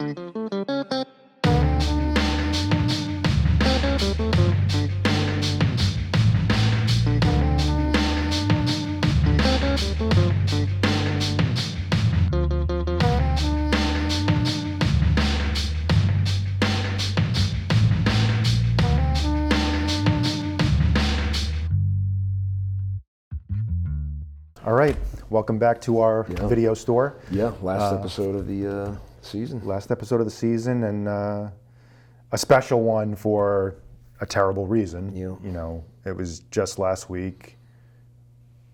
All right, welcome back to our video store. Yeah, last episode of the season. Last episode of the season, and a special one for a terrible reason. Yeah. You know, it was just last week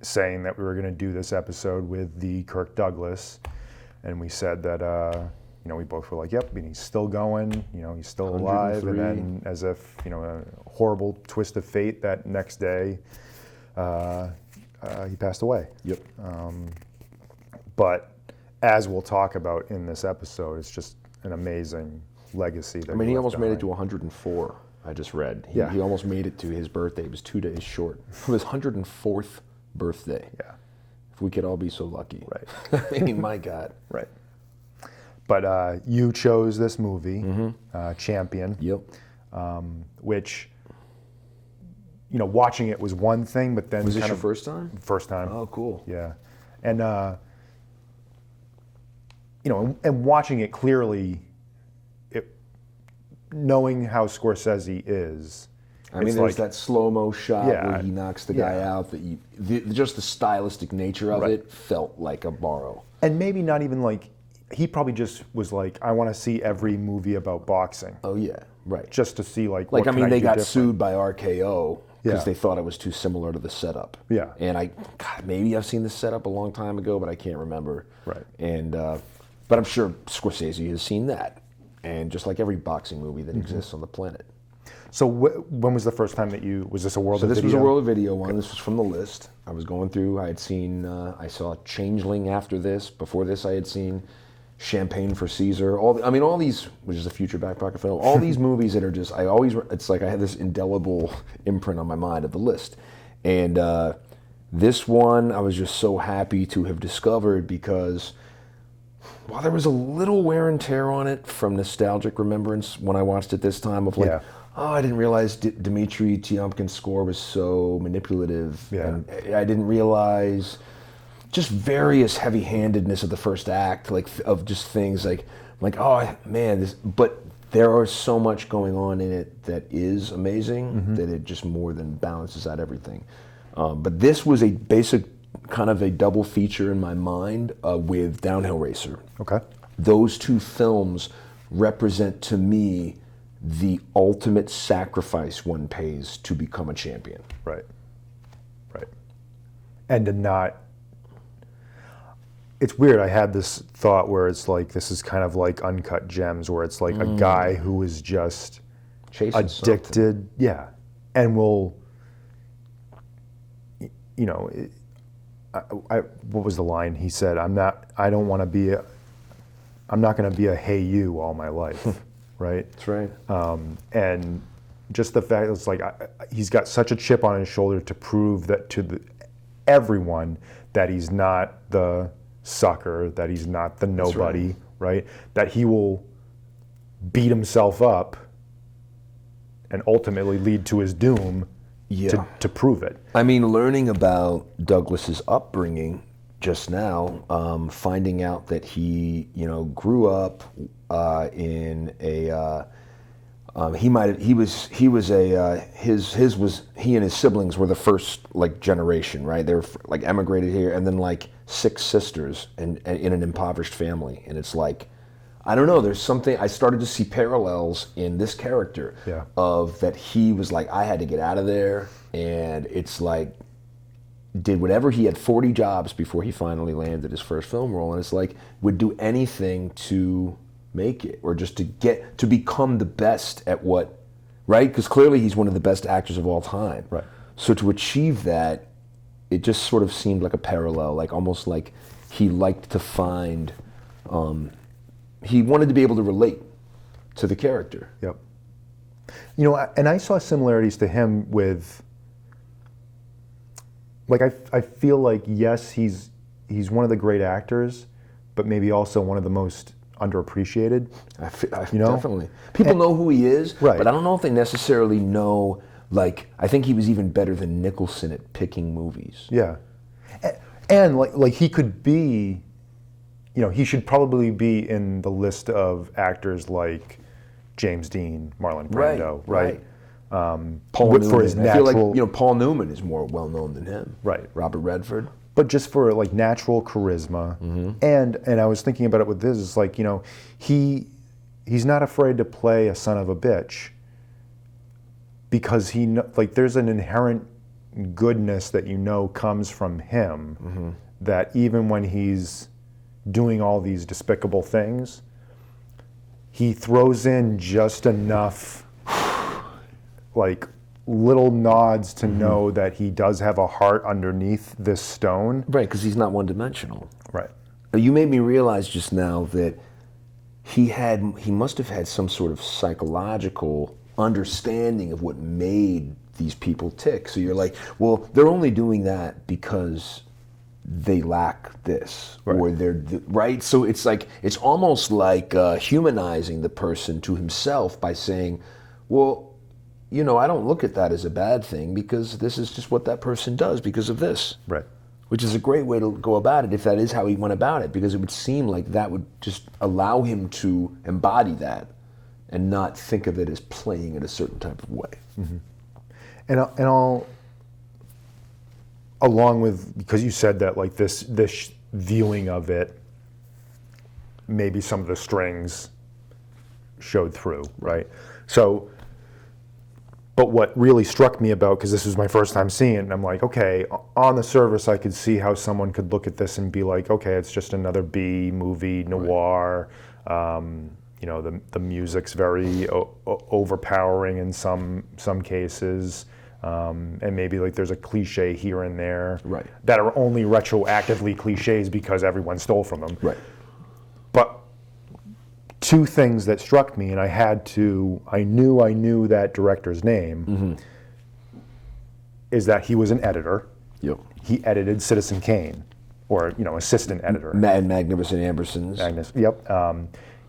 saying that we were going to do this episode with the Kirk Douglas, and we said that, you know, we both were like, yep, and he's still going, you know, he's still alive, and then as if, you know, a horrible twist of fate, that next day, he passed away. Yep. But as we'll talk about in this episode, it's just an amazing legacy. That he almost made it to 104. I just read. He almost made it to his birthday. It was 2 days short of his 104th birthday. Yeah. If we could all be so lucky. Right. I mean, my God. Right. But you chose this movie, Champion. Yep. Which, you know, watching it was one thing, but then was this your first time? First time. Oh, cool. Yeah, and you know, and watching it clearly, knowing how Scorsese is. I mean, there's like that slow-mo shot where he knocks the guy out. Just the stylistic nature of it felt like a borrow. And maybe not even like, he probably just was like, I want to see every movie about boxing. Oh yeah, right. Just to see like I mean, they got different? sued by RKO. Because they thought it was too similar to the setup. Yeah. And maybe I've seen this setup a long time ago, but I can't remember. Right. And, but I'm sure Scorsese has seen that. And just like every boxing movie that exists on the planet. So when was the first time that was this a World of Video? So this was a World of Video one. This was from the list. I was going through, I had seen, I saw Changeling after this. Before this I had seen Champagne for Caesar, all these, which is a future back pocket film, all these movies that are just, it's like I had this indelible imprint on my mind of the list. And this one I was just so happy to have discovered because while there was a little wear and tear on it from nostalgic remembrance when I watched it this time of like, I didn't realize Dmitri Tiomkin's score was so manipulative. Yeah. And I didn't realize just various heavy-handedness of the first act, like of just things like oh man, but there is so much going on in it that is amazing that it just more than balances out everything. But this was a basic kind of a double feature in my mind with Downhill Racer. Okay. Those two films represent to me the ultimate sacrifice one pays to become a champion. Right. Right. And to not. It's weird, I had this thought where it's like, this is kind of like Uncut Gems, where it's like a guy who is just chasing addicted, something. And will, you know, what was the line? He said, I'm not going to be a hey you all my life, right? That's right. And just the fact that it's like, he's got such a chip on his shoulder to prove that to everyone that he's not the sucker, that he's not the nobody, right? That he will beat himself up and ultimately lead to his doom to prove it. I mean, learning about Douglas's upbringing just now, finding out that he, you know, grew up in a he and his siblings were the first like generation, right? They were like emigrated here, and then like 6 sisters and in an impoverished family. And it's like, I don't know, there's something, I started to see parallels in this character of that he was like, I had to get out of there. And it's like, did whatever, he had 40 jobs before he finally landed his first film role. And it's like, would do anything to make it, or just to become the best at what, right? Because clearly he's one of the best actors of all time. Right. So to achieve that, it just sort of seemed like a parallel, like almost like he liked to find, he wanted to be able to relate to the character. Yep. You know, and I saw similarities to him with, like, I feel like, yes, he's one of the great actors, but maybe also one of the most underappreciated. Definitely. People know who he is, right. but I don't know if they necessarily know, like, I think he was even better than Nicholson at picking movies. Yeah. And like he could be, he should probably be in the list of actors like James Dean, Marlon Brando, right? Paul Newman. For his natural, I feel like Paul Newman is more well known than him. Right. Robert Redford. But just for like natural charisma, and I was thinking about it with this, it's like he's not afraid to play a son of a bitch because there's an inherent goodness that comes from him that even when he's doing all these despicable things, he throws in just enough like little nods to know that he does have a heart underneath this stone. Right, because he's not one-dimensional. Right. You made me realize just now that he must have had some sort of psychological understanding of what made these people tick. So you're like, well, they're only doing that because they lack this, right. Or they're right. So it's like it's almost like humanizing the person to himself by saying, well, I don't look at that as a bad thing because this is just what that person does because of this. Right. Which is a great way to go about it if that is how he went about it, because it would seem like that would just allow him to embody that and not think of it as playing in a certain type of way. Mm-hmm. And I'll, along with, because you said that like this viewing of it, maybe some of the strings showed through, right? So, but what really struck me about, because this was my first time seeing it, and I'm like, okay, on the surface I could see how someone could look at this and be like, okay, it's just another B movie, noir, the music's very overpowering in some cases, and maybe like there's a cliche here and there right. that are only retroactively cliches because everyone stole from them. Right. But two things that struck me, and I knew that director's name, is that he was an editor. Yep. He edited Citizen Kane, or assistant editor. And Magnificent Ambersons. Yep.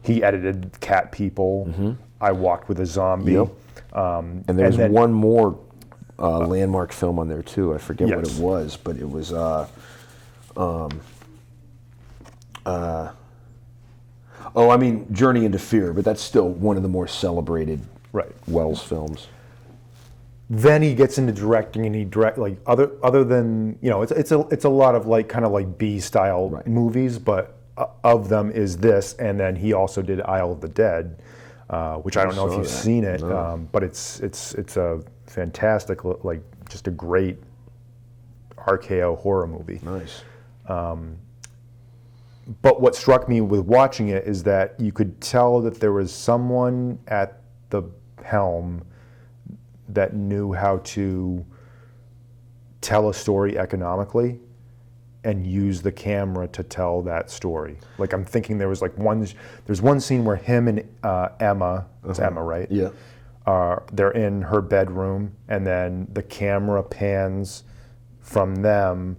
He edited Cat People. I Walked with a Zombie. Yep. And there's one more landmark film on there too. I forget what it was, but it was Journey into Fear, but that's still one of the more celebrated Wells films. Then he gets into directing, and he direct like other than it's a lot of like kind of like B style movies, but of them is this, and then he also did Isle of the Dead, which I don't know if you've seen it, but it's a fantastic, like just a great RKO horror movie. Nice. But what struck me with watching it is that you could tell that there was someone at the helm that knew how to tell a story economically and use the camera to tell that story. Like I'm thinking there's one scene where him and Emma, it's Emma, right? Yeah. They're in her bedroom, and then the camera pans from them,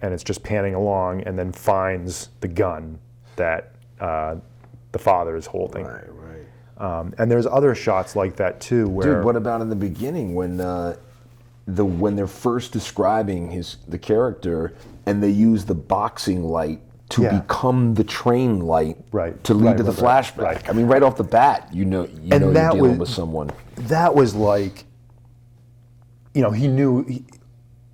and it's just panning along, and then finds the gun that the father is holding. Right. And there's other shots like that too. Where, dude, what about in the beginning when they're first describing the character, and they use the boxing light to become the train light to lead to the flashback? Right. I mean, right off the bat, you know you're dealing with someone. That was like, he knew.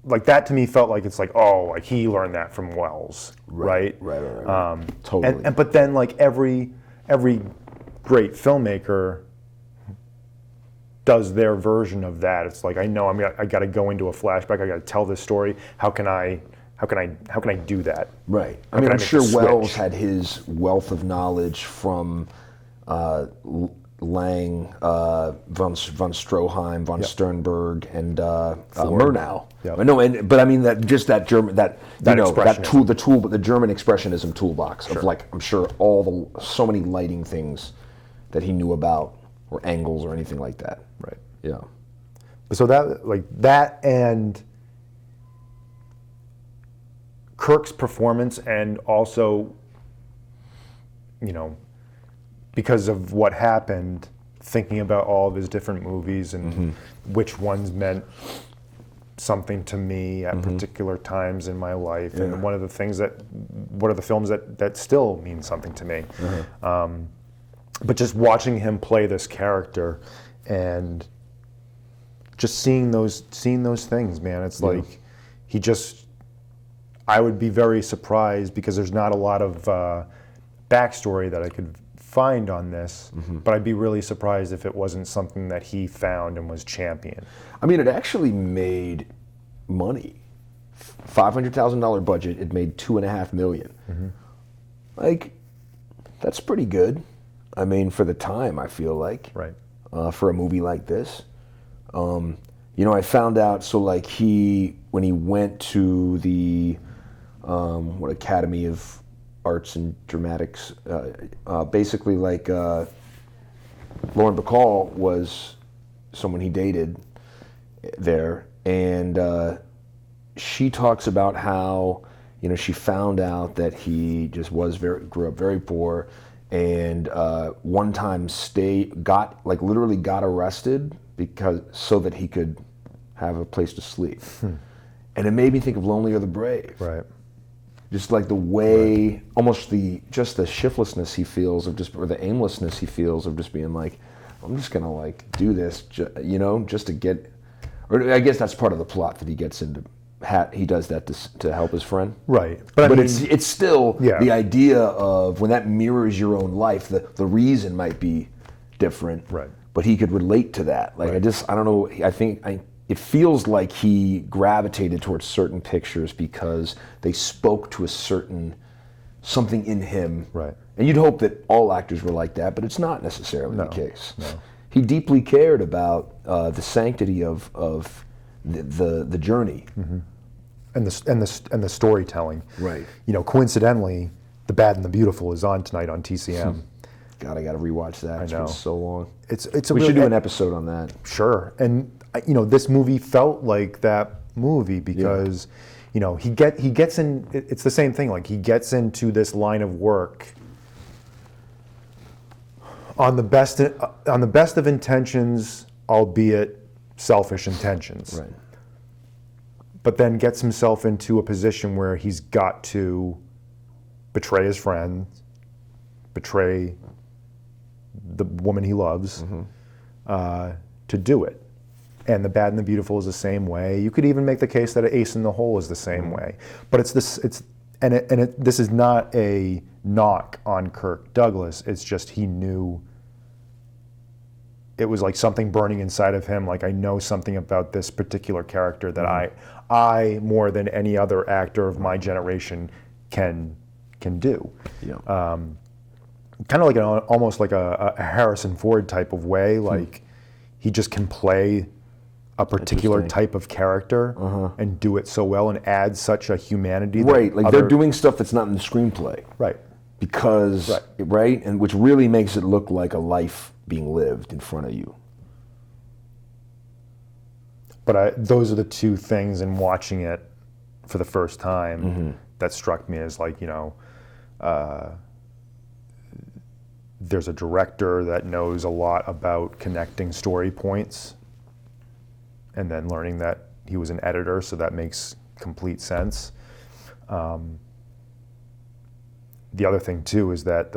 Like that to me felt like it's like, oh, like he learned that from Wells, right? Right. Totally. But then like every great filmmaker does their version of that. It's like, I know I got to go into a flashback. I got to tell this story. How can I do that? Right. I mean, I'm sure Wells had his wealth of knowledge from Lang, von Stroheim, von Sternberg, and Murnau. Yep. No, but I mean that German that tool, the German expressionism toolbox of like, I'm sure so many lighting things that he knew about, or angles or anything like that. Right. Yeah. So that and Kirk's performance, and also, because of what happened, thinking about all of his different movies and which ones meant something to me at particular times in my life, and what are the films that still mean something to me. But just watching him play this character and just seeing those things, man, it's like I would be very surprised, because there's not a lot of backstory that I could find on this, but I'd be really surprised if it wasn't something that he found and was championed. I mean, it actually made money. $500,000 budget, it made $2.5 million. Like, that's pretty good. I mean, for the time, I feel like. Right. For a movie like this. You know, I found out, so like when he went to the, Academy of Arts and Dramatics, basically like Lauren Bacall was someone he dated there, and she talks about how, you know, she found out that he just grew up very poor, and one time literally got arrested so that he could have a place to sleep. And it made me think of Lonely Are the Brave. Right. Just like the way, almost the shiftlessness he feels or the aimlessness he feels of just being like, I'm just gonna like do this, you know, just to get, or I guess that's part of the plot that he gets into. He does that to help his friend. Right. But I mean, it's still the idea of when that mirrors your own life, the reason might be different. Right. But he could relate to that. Like, I don't know, it feels like he gravitated towards certain pictures because they spoke to something in him. Right. And you'd hope that all actors were like that, but it's not necessarily the case. No. He deeply cared about the sanctity of the journey. And the storytelling. Right. You know, coincidentally, The Bad and the Beautiful is on tonight on TCM. God, I got to rewatch that. It's been so long. We should do an episode on that. Sure. And you know, this movie felt like that movie because, you know, he gets in. It's the same thing. Like, he gets into this line of work on the best of intentions, albeit selfish intentions. Right. But then gets himself into a position where he's got to betray his friends, betray the woman he loves, to do it. And The Bad and the Beautiful is the same way. You could even make the case that Ace in the Hole is the same way. But this is not a knock on Kirk Douglas. It's just he knew. It was like something burning inside of him. Like, I know something about this particular character that I more than any other actor of my generation can do. Yeah. Kind of like almost like a Harrison Ford type of way. Like, he just can play a particular type of character and do it so well and add such a humanity. Right, like they're doing stuff that's not in the screenplay. Right. Because, right, and which really makes it look like a life being lived in front of you. But those are the two things in watching it for the first time that struck me as like, you know, there's a director that knows a lot about connecting story points, and then learning that he was an editor, so that makes complete sense. The other thing too is that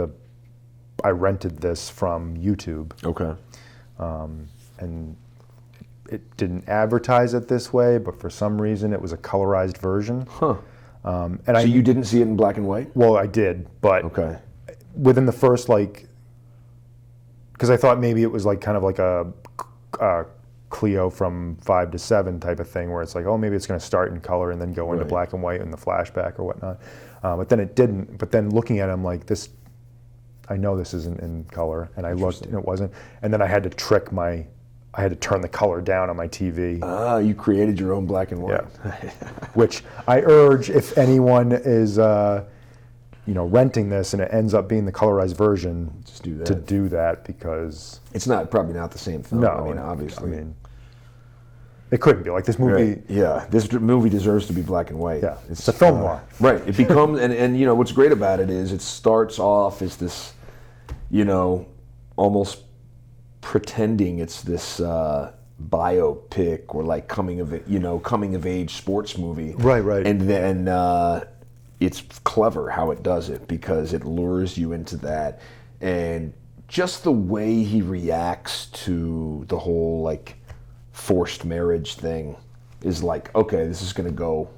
I rented this from YouTube. Okay. And it didn't advertise it this way, but for some reason it was a colorized version. Huh. So you didn't see it in black and white? Well, I did, but within the first, like, because I thought maybe it was like kind of like a Clio from 5 to 7 type of thing, where it's like, oh, maybe it's going to start in color and then go into black and white in the flashback or whatnot. But then it didn't. But then looking at it, I'm like, I know this isn't in color. And I looked and it wasn't. And then I had to turn the color down on my TV. Ah, you created your own black and white. Yeah. Which I urge, if anyone is renting this and it ends up being the colorized version, just do that. To do that, because it's probably not the same film. No, I mean, obviously. I mean, it couldn't be. Like, this movie. Right. Yeah, this movie deserves to be black and white. Yeah, it's a film noir. Right. It becomes, and what's great about it is it starts off as this, almost pretending it's this biopic or like coming of age sports movie. Right. And then it's clever how it does it, because it lures you into that, and just the way he reacts to the whole like forced marriage thing is like, okay, this is gonna go,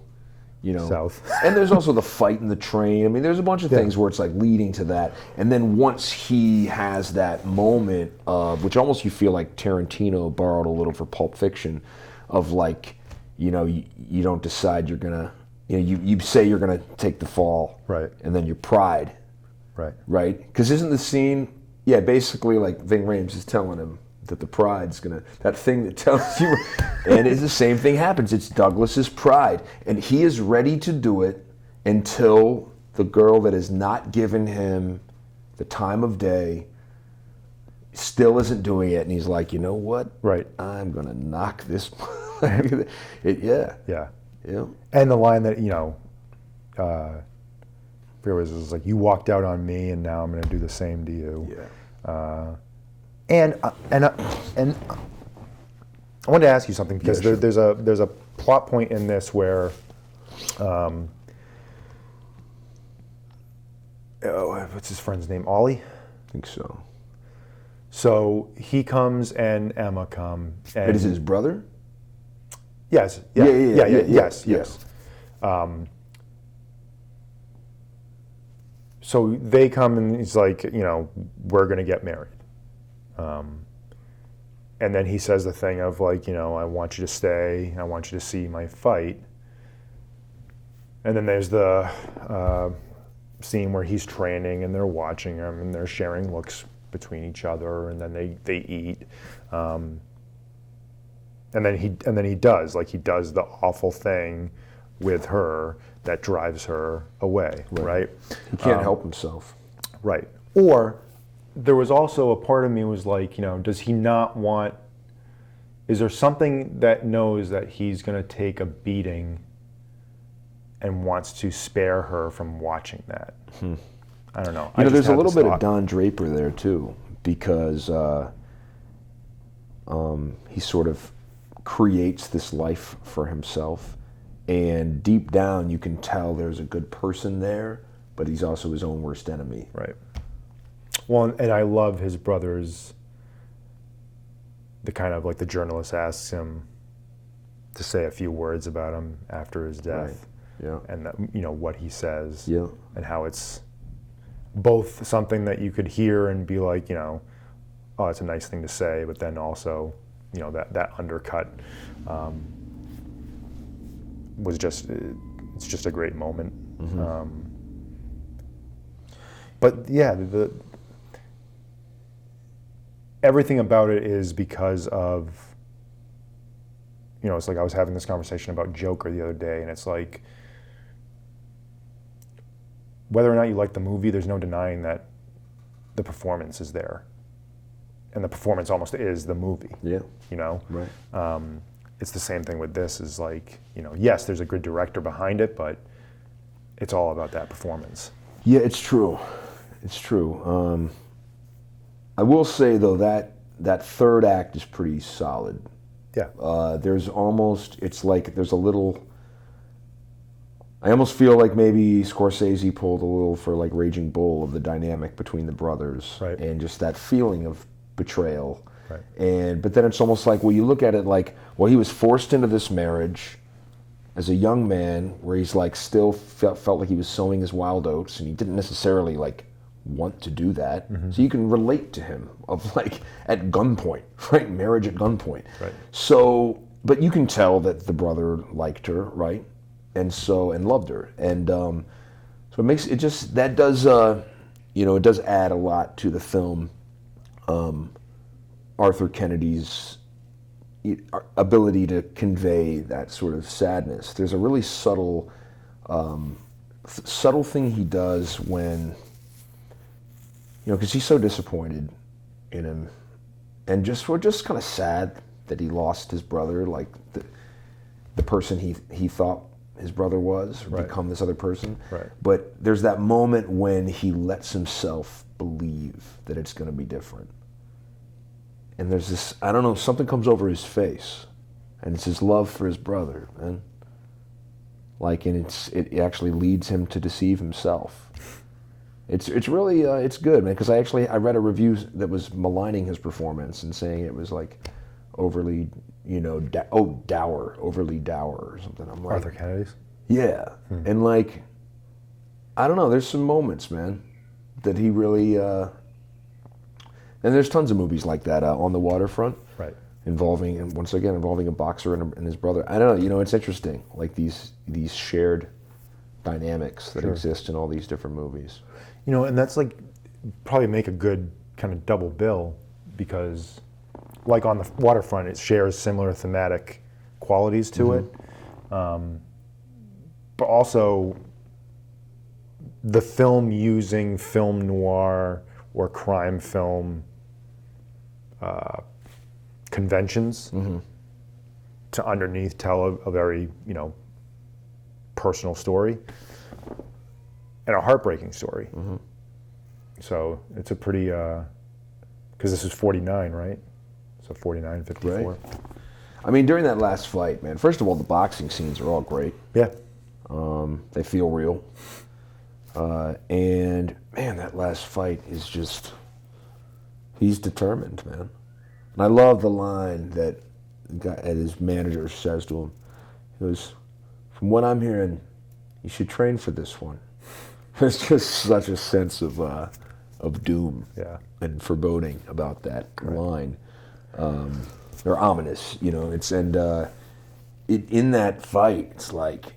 south. And there's also the fight in the train. I mean, there's a bunch of things where it's like leading to that. And then once he has that moment of, which almost you feel like Tarantino borrowed a little for Pulp Fiction, of like, you don't decide you're gonna, you say you're gonna take the fall, right? And then your pride, right? Because isn't the scene, basically like Ving Rhames is telling him that the pride's gonna, that thing that tells you, and it's the same thing happens. It's Douglas's pride, and he is ready to do it until the girl that has not given him the time of day still isn't doing it, and he's like, you know what? Right. I'm gonna knock this. Yeah. And the line that was like, "You walked out on me, and now I'm going to do the same to you." Yeah. And I wanted to ask you something, because there's a plot point in this where, what's his friend's name? Ollie? I think so. So he comes and Emma come. And it is his brother? Yes. Yes. So they come and he's like, we're going to get married. And then he says the thing of like, I want you to stay. I want you to see my fight. And then there's the scene where he's training and they're watching him and they're sharing looks between each other, and then they eat. And then he does the awful thing with her that drives her away, right? He can't help himself. Right. Or there was also a part of me was like, does he not want, is there something that knows that he's going to take a beating and wants to spare her from watching that? I don't know. There's a little bit of Don Draper there too, because he sort of creates this life for himself, and deep down you can tell there's a good person there, but he's also his own worst enemy. Right. Well, and I love his brother's, the kind of like the journalist asks him to say a few words about him after his death. Right. Yeah. And that, what he says. Yeah. And how it's both something that you could hear and be like, oh, it's a nice thing to say, but then also, that undercut was just, it's just a great moment. Mm-hmm. But yeah, everything about it is because of, it's like I was having this conversation about Joker the other day, and it's like, whether or not you like the movie, there's no denying that the performance is there. And the performance almost is the movie. Yeah. Right. It's the same thing with this, is like, yes, there's a good director behind it, but it's all about that performance. Yeah, it's true. It's true. I will say, though, that third act is pretty solid. Yeah. There's almost, it's like there's a little, I almost feel like maybe Scorsese pulled a little for like Raging Bull, of the dynamic between the brothers. Right. And just that feeling of betrayal. Right. But then it's almost like, well, you look at it like, well, he was forced into this marriage as a young man, where he's like still felt like he was sowing his wild oats, and he didn't necessarily like want to do that. Mm-hmm. So you can relate to him of like at gunpoint, right? Marriage at gunpoint. Right. So, but you can tell that the brother liked her, right? And loved her. And so it makes it just, that does, it does add a lot to the film. Arthur Kennedy's ability to convey that sort of sadness. There's a really subtle thing he does when, because he's so disappointed in him, and we're just kind of sad that he lost his brother, like the person he thought his brother was, or become this other person. Right. But there's that moment when he lets himself believe that it's going to be different. and there's this, I don't know, something comes over his face, and it's his love for his brother, man. Like, and it actually leads him to deceive himself. It's really it's good, man. Because I read a review that was maligning his performance and saying it was like overly, dour, overly dour or something. I'm like, Arthur Kennedy's. Yeah, and like, I don't know. There's some moments, man, that he really. And there's tons of movies like that on the waterfront, right? Involving a boxer and his brother. I don't know. It's interesting, like these shared dynamics that exist in all these different movies. And that's like probably make a good kind of double bill, because like on the waterfront, it shares similar thematic qualities to it, but also the film using film noir or crime film conventions to underneath tell a very personal story and a heartbreaking story. So it's a pretty because this is 49, right? So 49, 54. Right. I mean, during that last fight, man, first of all, the boxing scenes are all great. Yeah. They feel real. And man, that last fight is just, he's determined, man. And I love the line that his manager says to him. He goes, "From what I'm hearing, you should train for this one." There's just such a sense of doom and foreboding about that line. Or ominous, in that fight, it's like,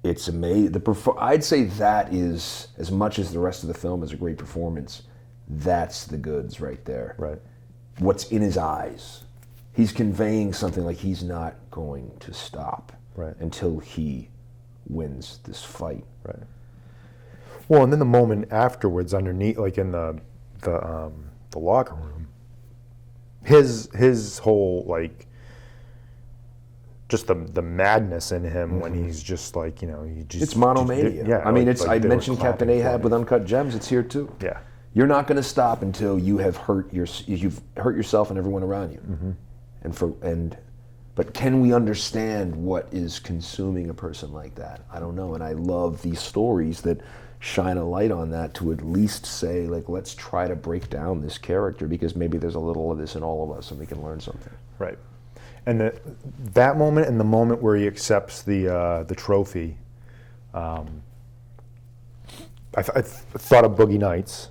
it's amazing. I'd say that is, as much as the rest of the film is a great performance, that's the goods right there. Right. What's in his eyes. He's conveying something like he's not going to stop until he wins this fight. Right. Well, and then the moment afterwards, underneath, like in the locker room, his whole, like, just the madness in him when he's just like, he just, it's monomania. Yeah, I mean, I mentioned Captain Ahab with Uncut Gems. It's here too. Yeah. You're not going to stop until you have you've hurt yourself and everyone around you. But can we understand what is consuming a person like that? I don't know. And I love these stories that shine a light on that, to at least say, like, let's try to break down this character, because maybe there's a little of this in all of us and we can learn something. Right. And that moment, and the moment where he accepts the trophy, I thought of Boogie Nights,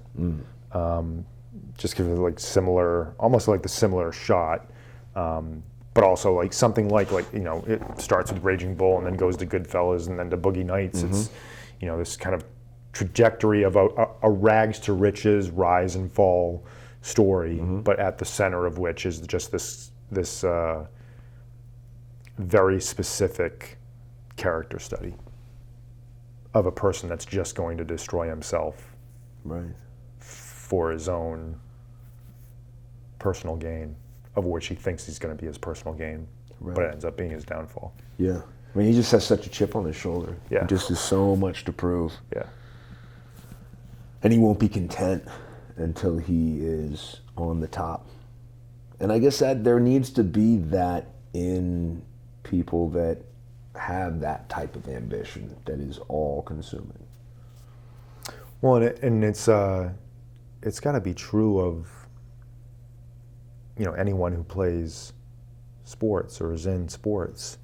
just because of like similar, almost like the similar shot, but also like something like it starts with Raging Bull and then goes to Goodfellas and then to Boogie Nights. It's this kind of trajectory of a rags to riches, rise and fall story, but at the center of which is just this very specific character study of a person that's just going to destroy himself for his own personal gain, of which he thinks he's going to be his personal gain, but it ends up being his downfall. Yeah. I mean, he just has such a chip on his shoulder. Yeah. He just has so much to prove. Yeah. And he won't be content until he is on the top. And I guess that there needs to be that in people that have that type of ambition that is all-consuming. Well, and it's got to be true of anyone who plays sports or is in sports.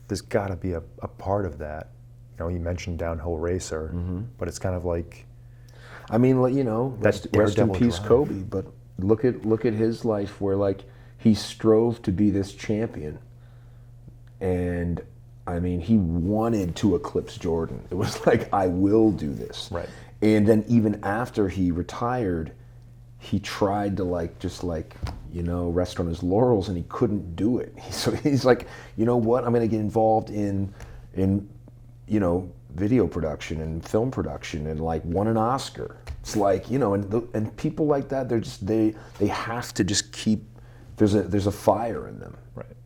There's got to be a part of that. You mentioned Downhill Racer, but it's kind of like, I mean, rest in peace, drive. Kobe. But look at his life, where like he strove to be this champion, and I mean, he wanted to eclipse Jordan. It was like, I will do this. Right. And then even after he retired, he tried to rest on his laurels, and he couldn't do it. So he's like, you know what? I'm going to get involved in video production and film production, and like won an Oscar. It's like, and people like that, they're just they have to just keep, there's a fire in them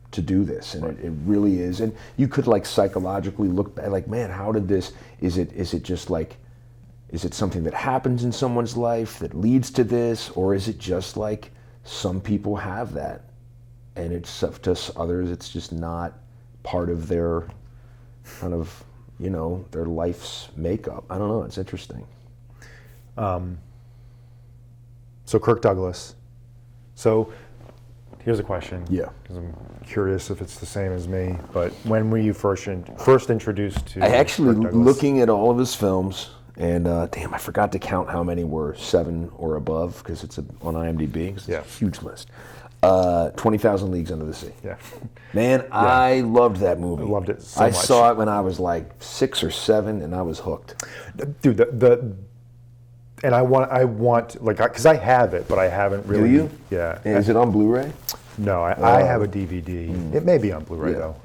to do this, and it really is. And you could like psychologically look back, like, man, how did this? Is it just like, is it something that happens in someone's life that leads to this, or is it just like some people have that, and it's up to others. It's just not part of their kind of, their life's makeup. I don't know. It's interesting. So Kirk Douglas. So here's a question. Yeah. Because I'm curious if it's the same as me. But when were you first introduced to? I actually, Kirk Douglas? looking at all of his films, and damn, I forgot to count how many were 7 or above, because it's on IMDb. 'Cause it's a huge list. 20,000 Leagues Under the Sea. Yeah. Man, I loved that movie. I loved it so I much. saw it when I was like 6 or 7, and I was hooked. Dude, and I want because I have it, but I haven't really. Do you? Yeah. And is it on Blu-ray? No, I have a DVD. It may be on Blu-ray Yeah. though.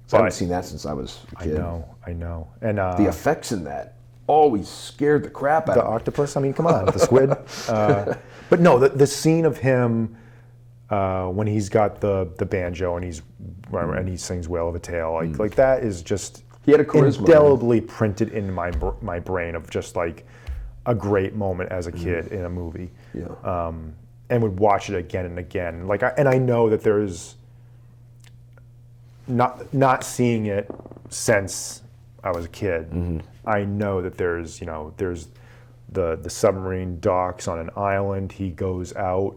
So I haven't seen that since I was a kid. I know. And The effects in that always scared the crap out the of me. octopus. I mean, come on, the squid. But no, the scene of him when he's got the banjo and he sings "Whale of a Tale," like that is just He had a charisma. indelibly printed in my brain of just like a great moment as a kid in a movie. Yeah. And would watch it again and again. I know that there's not seeing it since I was a kid. Mm-hmm. I know that there's the submarine docks on an island. He goes out,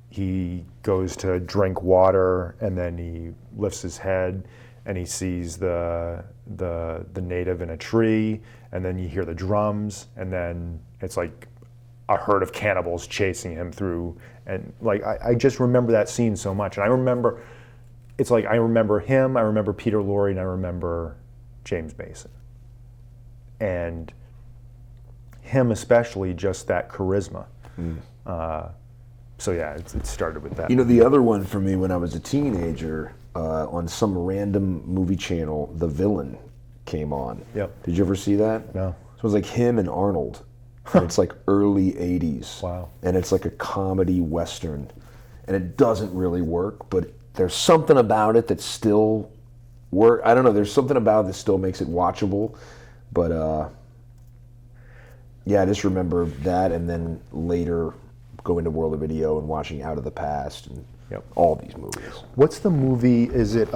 he goes to drink water, and then he lifts his head and he sees the native in a tree, and then you hear the drums, and then it's like a herd of cannibals chasing him through, and I just remember that scene so much. And I remember him, I remember Peter Lorre, and I remember James Mason. And him especially, just that charisma. So yeah, it started with that. The other one for me when I was a teenager, on some random movie channel, The Villain came on. Yep. Did you ever see that? No. So it was like him and Arnold. And it's like early 80s. Wow. And it's like a comedy western. And it doesn't really work, but there's something about it that still works. I don't know, there's something about it that still makes it watchable. But yeah, I just remember that, and then later going to World of Video and watching Out of the Past and all these movies. What's the movie? Is it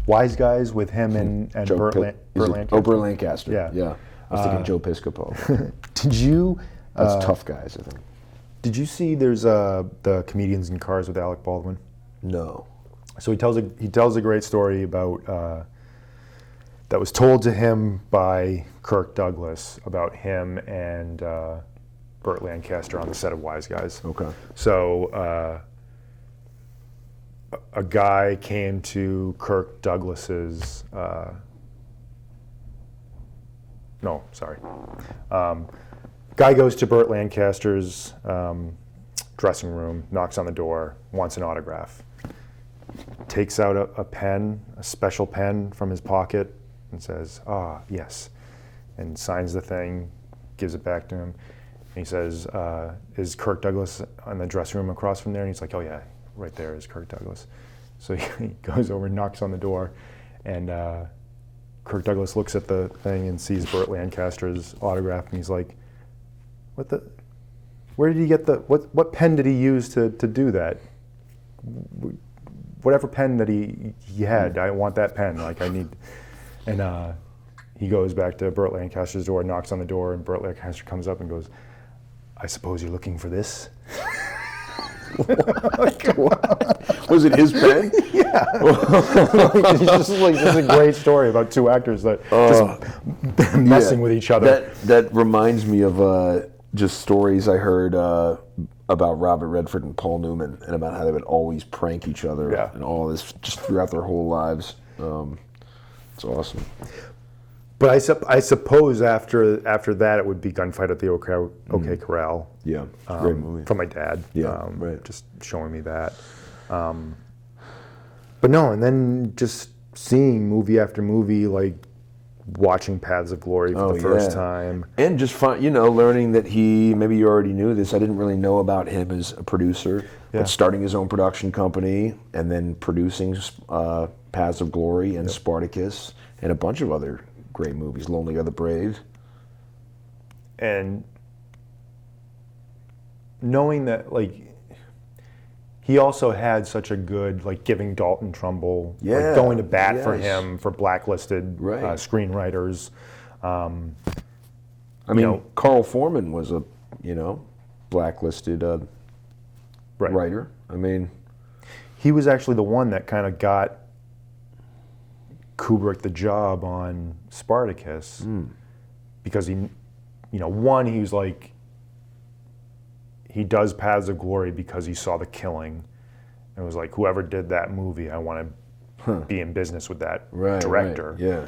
Wise Guys with him and Burt Lancaster? Oh, Burt Lancaster. Yeah. Yeah. I was thinking Joe Piscopo. Did you? That's Tough Guys, I think. Did you see? There's the Comedians in Cars with Alec Baldwin. No. So he tells a great story about that was told to him by Kirk Douglas about him and Burt Lancaster on the set of Wise Guys. Okay. So a guy came to Kirk Douglas's. Guy goes to Burt Lancaster's dressing room, knocks on the door, wants an autograph. Takes out a pen, a special pen from his pocket, and says, yes, and signs the thing, gives it back to him. And he says, is Kirk Douglas in the dressing room across from there? And he's like, oh yeah, right there is Kirk Douglas. So he goes over and knocks on the door, and Kirk Douglas looks at the thing and sees Burt Lancaster's autograph, and he's like, where did he get what pen did he use to do that? Whatever pen that he had, I want that pen. And he goes back to Burt Lancaster's door, knocks on the door, and Burt Lancaster comes up and goes, I suppose you're looking for this? Was it his pen? Yeah. It's just a great story about two actors that just messing with each other. That reminds me of just stories I heard about Robert Redford and Paul Newman, and about how they would always prank each other and all this just throughout their whole lives. It's awesome. But I suppose after that it would be Gunfight at the OK Corral. Yeah, great movie. From my dad. Yeah, right. Just showing me that. But no, and then just seeing movie after movie, like watching Paths of Glory for the first time. And just learning that maybe you already knew this, I didn't really know about him as a producer, but starting his own production company and then producing Paths of Glory and Spartacus and a bunch of other great movies, Lonely Are the Brave. And knowing that, like, he also had such a good, like, giving Dalton Trumbull, Yeah, like, going to bat for yes. him, for blacklisted Right. Screenwriters. I mean, Carl Foreman was a, blacklisted Right. writer. I mean, He was actually the one that kind of got Kubrick the job on Spartacus, because he, one, he was like, he does Paths of Glory because he saw The Killing, and was like, whoever did that movie, I want to be in business with that director. Right. Yeah.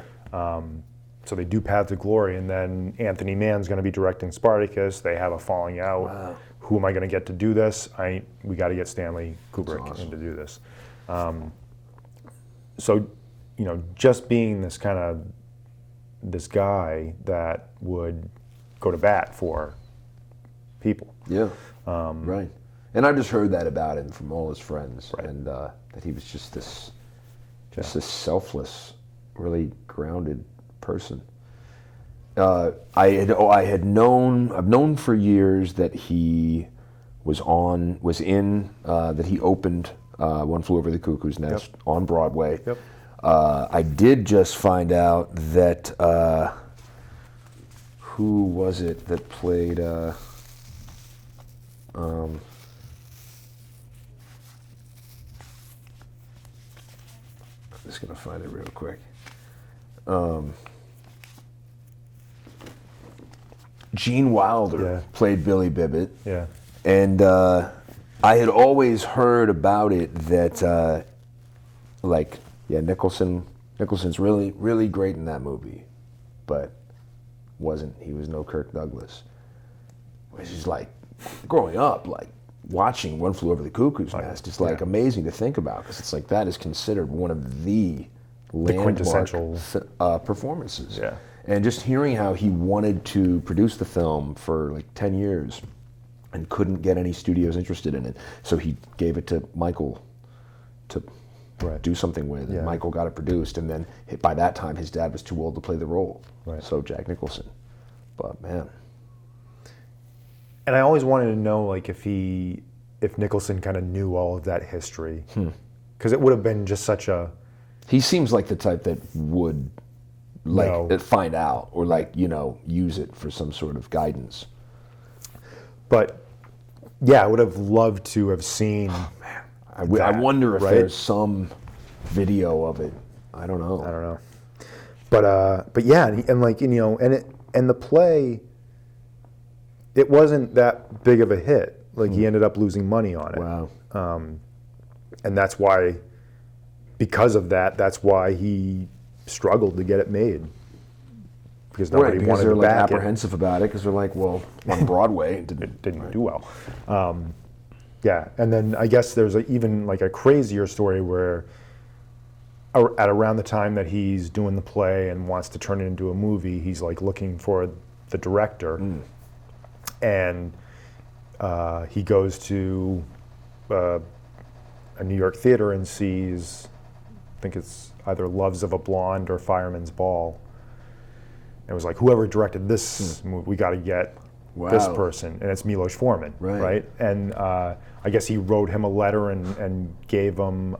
So they do Paths of Glory, and then Anthony Mann's going to be directing Spartacus. They have a falling out. Wow. Who am I going to get to do this? We got to get Stanley Kubrick in to do this. So, just being this guy that would go to bat for people. Yeah. Right. And I just heard that about him from all his friends, and that he was just this selfless, really grounded person. I've known for years that he that he opened One Flew Over the Cuckoo's Nest on Broadway. Yep. I did just find out that who was it that played? I'm just gonna find it real quick. Gene Wilder played Billy Bibbit. Yeah. And I had always heard about it that, Nicholson's really, really great in that movie, but he was no Kirk Douglas. Which is like, growing up, like, watching One Flew Over the Cuckoo's Nest is like amazing to think about, because it's like that is considered one of the quintessential performances. Yeah. And just hearing how he wanted to produce the film for like 10 years and couldn't get any studios interested in it, so he gave it to Michael to do something with, and Michael got it produced, and then by that time his dad was too old to play the role, so Jack Nicholson. But man. And I always wanted to know, like, if Nicholson kind of knew all of that history, because it would have been just such a. He seems like the type that would, find out or use it for some sort of guidance. But yeah, I would have loved to have seen. Oh, man, I wonder if there's some video of it. I don't know. But yeah, and the play. It wasn't that big of a hit. Like, he ended up losing money on it. Wow. And that's why, because of that, that's why he struggled to get it made. Because nobody wanted they're to like back apprehensive about it, because they're like, well, on Broadway, it didn't do well. And then I guess there's even a crazier story where at around the time that he's doing the play and wants to turn it into a movie, he's like looking for the director. And he goes to a New York theater and sees, I think it's either Loves of a Blonde or Fireman's Ball. And it was like, whoever directed this movie, we got to get this person. And it's Milos Forman, right? And I guess he wrote him a letter and gave him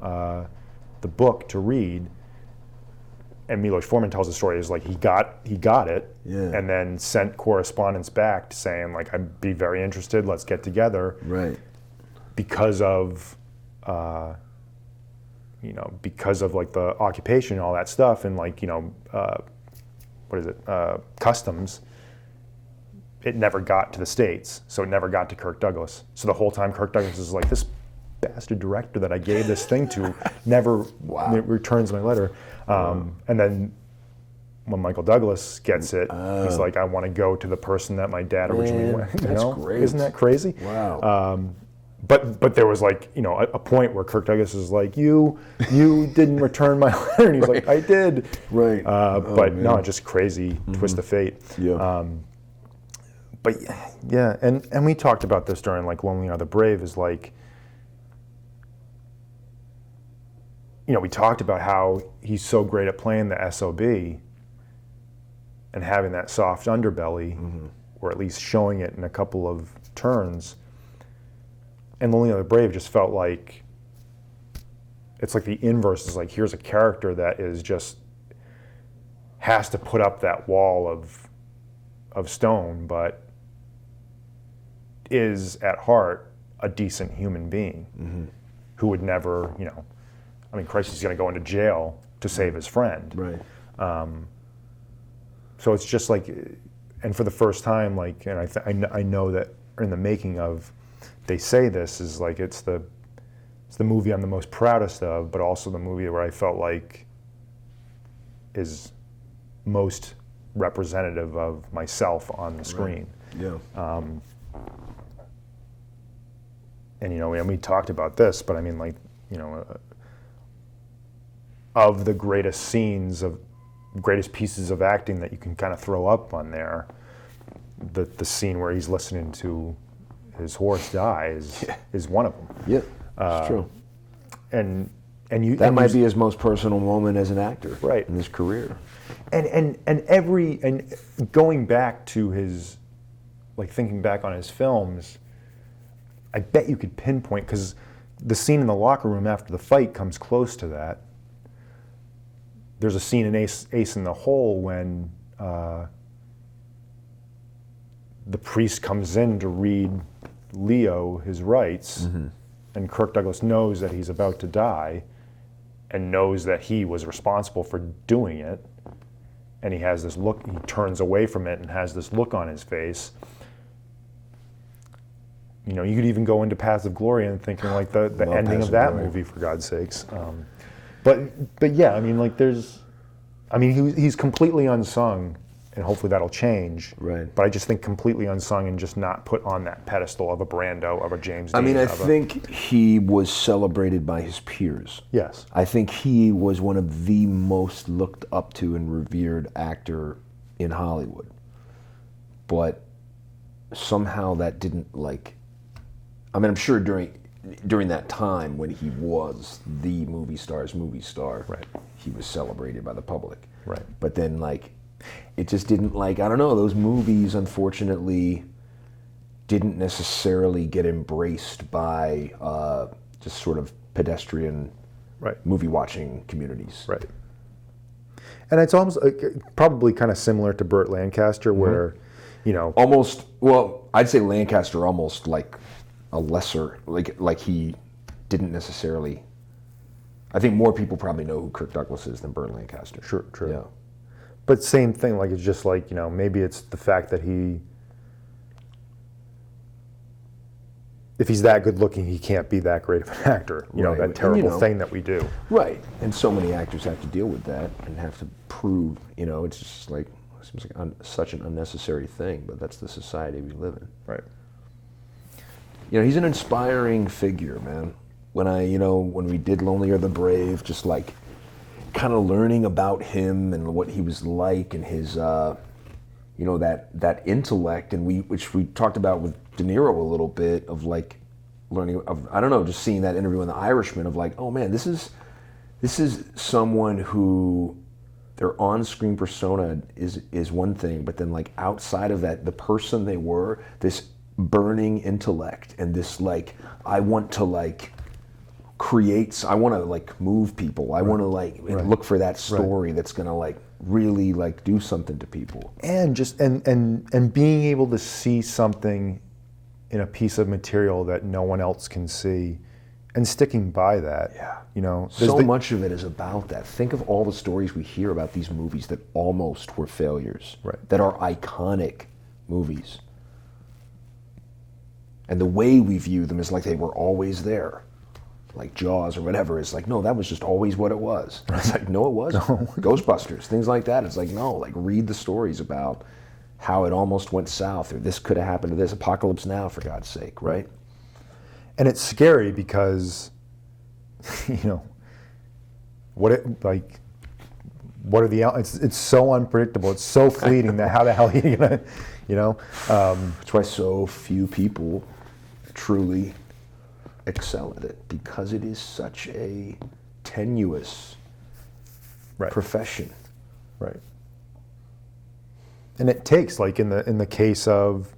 the book to read. And Milos Forman tells the story is like he got it, and then sent correspondence back saying, like, I'd be very interested. Let's get together. Right. Because of like the occupation and all that stuff, and customs. It never got to the States, so it never got to Kirk Douglas. So the whole time Kirk Douglas is like, this bastard director that I gave this thing to never returns my letter. And then when Michael Douglas gets it, he's like, I want to go to the person that my dad originally went. That's great. Isn't that crazy? Wow. But there was a point where Kirk Douglas is like, you didn't return my letter, and he's like, I did. Right. No, just crazy twist of fate. Yeah. But yeah, and we talked about this during Lonely Are the Brave, is like, we talked about how he's so great at playing the SOB and having that soft underbelly, or at least showing it in a couple of turns. and Lonely and the Brave just felt like, it's like the inverse is like, here's a character that is just, has to put up that wall of stone, but is at heart a decent human being who would never, I mean, Christ, he's going to go into jail to save his friend. Right. So it's just like, and for the first time, like, and I know that in the making of, they say this is like, it's the movie I'm the most proudest of, but also the movie where I felt like is most representative of myself on the screen. Right. Yeah. And and we talked about this, but I mean, like, of the greatest scenes of greatest pieces of acting that you can kind of throw up on there, the scene where he's listening to his horse die is one of them. Yeah, it's true. And might be his most personal moment as an actor, right, in his career. And going back to his, like, thinking back on his films, I bet you could pinpoint, because the scene in the locker room after the fight comes close to that. There's a scene in Ace in the Hole when the priest comes in to read Leo his rights, and Kirk Douglas knows that he's about to die and knows that he was responsible for doing it, and he has this look, he turns away from it and has this look on his face. You could even go into Paths of Glory and thinking like the ending of that movie, for God's sakes. But yeah, I mean, like, he's completely unsung, and hopefully that'll change. Right. But I just think completely unsung and just not put on that pedestal of a Brando, of a James Dean. I mean, I think he was celebrated by his peers. Yes. I think he was one of the most looked up to and revered actor in Hollywood. But somehow that didn't, like, I mean, I'm sure during that time when he was the movie star's movie star, right, he was celebrated by the public. Right. But then, like, it just didn't, like, I don't know, those movies, unfortunately, didn't necessarily get embraced by just sort of pedestrian movie watching communities. Right. And it's almost probably kind of similar to Burt Lancaster, where, almost, well, I'd say Lancaster almost like a lesser, like he didn't necessarily, I think more people probably know who Kirk Douglas is than Burt Lancaster. Sure, true. Yeah. But same thing, like, it's just like, maybe it's the fact that if he's that good looking, he can't be that great of an actor. That terrible thing that we do. Right. And so many actors have to deal with that and have to prove, it's just like, it seems like such an unnecessary thing, but that's the society we live in. Right. He's an inspiring figure, man. When we did Lonely or the Brave, just like kind of learning about him and what he was like and his, that intellect, and which we talked about with De Niro a little bit, of like learning of, I don't know, just seeing that interview in The Irishman of like, oh man, this is someone who their on-screen persona is one thing, but then like outside of that, the person they were, this burning intellect and this like, I want to like create, I want to like move people, I want to like look for that story that's gonna like really like do something to people, and just and being able to see something in a piece of material that no one else can see and sticking by that. So much of it is about that. Think of all the stories we hear about these movies that almost were failures, that are iconic movies. And the way we view them is like they were always there. Like Jaws or whatever, it's like, no, that was just always what it was. It's like, no, it wasn't. No. Ghostbusters, things like that. It's like, no, like read the stories about how it almost went south, or this could have happened to this. Apocalypse Now, for God's sake, right? And it's scary because, what are the, it's so unpredictable, it's so fleeting that how the hell are you gonna, That's why so few people truly excel at it, because it is such a tenuous profession. Right. And it takes, like in the case of,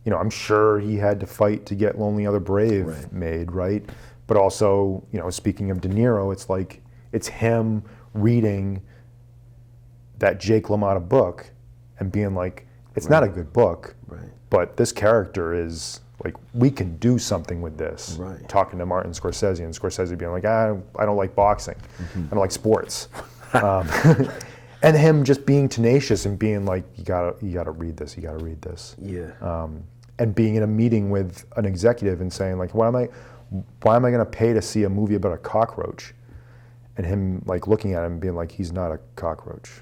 I'm sure he had to fight to get Lonely Other Brave Right. made, right? But also, speaking of De Niro, it's like, it's him reading that Jake LaMotta book and being like, it's not a good book, Right. but this character is like, we can do something with this. Right. Talking to Martin Scorsese, and Scorsese being like, I don't like boxing. I don't like sports. And him just being tenacious and being like, you gotta read this, you gotta read this. Yeah. And being in a meeting with an executive and saying like, why am I going to pay to see a movie about a cockroach? And him like looking at him and being like, he's not a cockroach.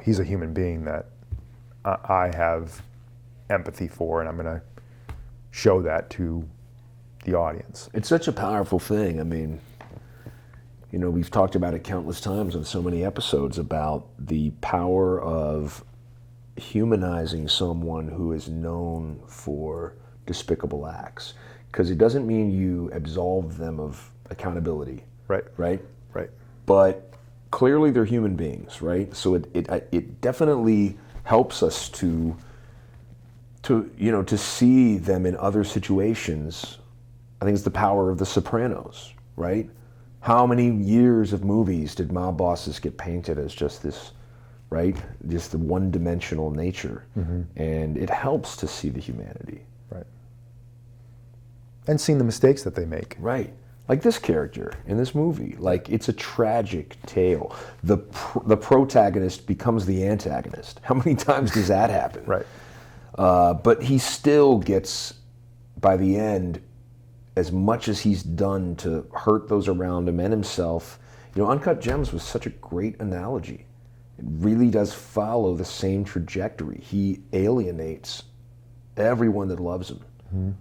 He's a human being that I have empathy for, and I'm going to show that to the audience. It's such a powerful thing. I mean, we've talked about it countless times on so many episodes about the power of humanizing someone who is known for despicable acts. Because it doesn't mean you absolve them of accountability. Right. Right? Right. But clearly they're human beings, right? So it definitely helps us to see them in other situations. I think it's the power of The Sopranos, right? How many years of movies did mob bosses get painted as just this, right? Just the one-dimensional nature. Mm-hmm. And it helps to see the humanity. Right. And seeing the mistakes that they make. Right. Like this character in this movie. Like, it's a tragic tale. The protagonist becomes the antagonist. How many times does that happen? Right. But he still gets, by the end, as much as he's done to hurt those around him and himself. Uncut Gems was such a great analogy. It really does follow the same trajectory. He alienates everyone that loves him. Mm-hmm.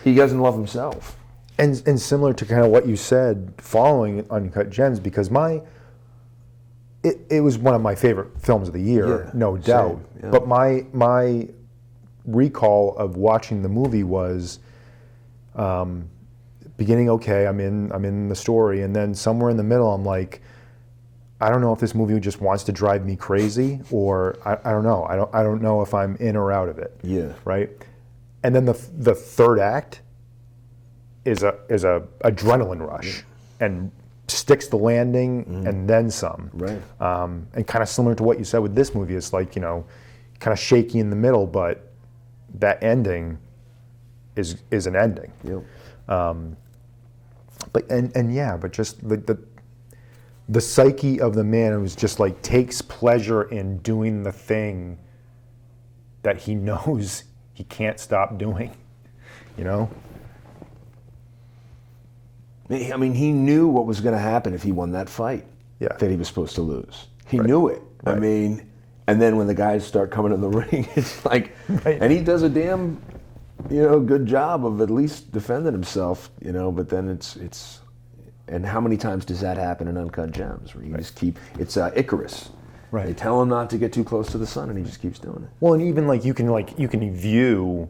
He doesn't love himself. And similar to kind of what you said following Uncut Gems, because it was one of my favorite films of the year, no doubt. Yeah. But my recall of watching the movie was beginning okay, I'm in the story, and then somewhere in the middle I'm like, I don't know if this movie just wants to drive me crazy, or I don't know. I don't know if I'm in or out of it. Yeah. Right? And then the third act is a adrenaline rush and sticks the landing and then some. Right. And kind of similar to what you said with this movie, it's like, kind of shaky in the middle, but that ending is an ending. Yep. But just the psyche of the man who's just like takes pleasure in doing the thing that he knows he can't stop doing, I mean, he knew what was going to happen if he won that fight. Yeah. That he was supposed to lose. He knew it. Right. I mean, and then when the guys start coming in the ring, it's like, and he does a damn, good job of at least defending himself, but then it's, and how many times does that happen in Uncut Gems? Where you just keep, it's Icarus. Right. They tell him not to get too close to the sun, and he just keeps doing it. Well, and even you can view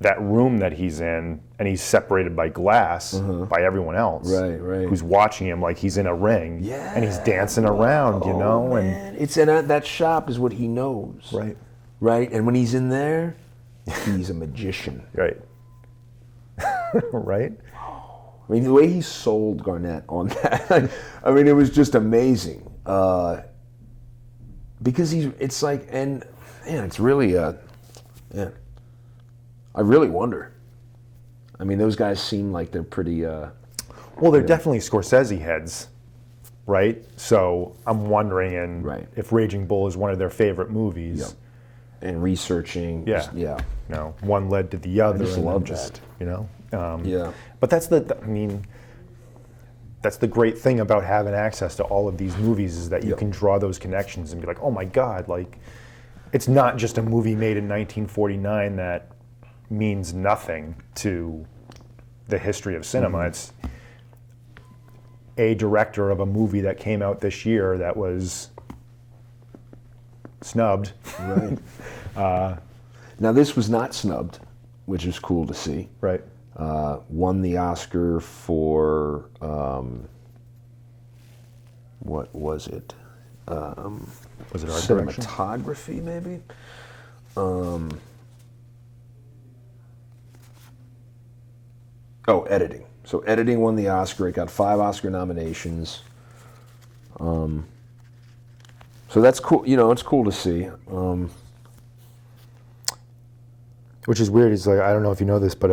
that room that he's in, and he's separated by glass by everyone else. Right. Who's watching him like he's in a ring. Yeah. And he's dancing around, Man. and It's in that shop is what he knows. Right. Right. And when he's in there, he's a magician. Right. Right. I mean, the way he sold Garnett on that, I mean, it was just amazing. Because it's like, and man, it's really, I really wonder. I mean, those guys seem like they're pretty... well, they're definitely Scorsese heads, right? So I'm wondering if Raging Bull is one of their favorite movies. Yep. And researching. Yeah. Just, yeah. One led to the other. I just love that. Yeah. But that's that's the great thing about having access to all of these movies, is that you can draw those connections and be like, oh my God, it's not just a movie made in 1949 that means nothing to the history of cinema. Mm-hmm. It's a director of a movie that came out this year that was snubbed. Right. Now, this was not snubbed, which is cool to see. Right. Won the Oscar for, what was it? Was it art direction? Cinematography, maybe? Editing. So editing won the Oscar. It got 5 Oscar nominations. So that's cool. It's cool to see. Which is weird. It's like, I don't know if you know this, but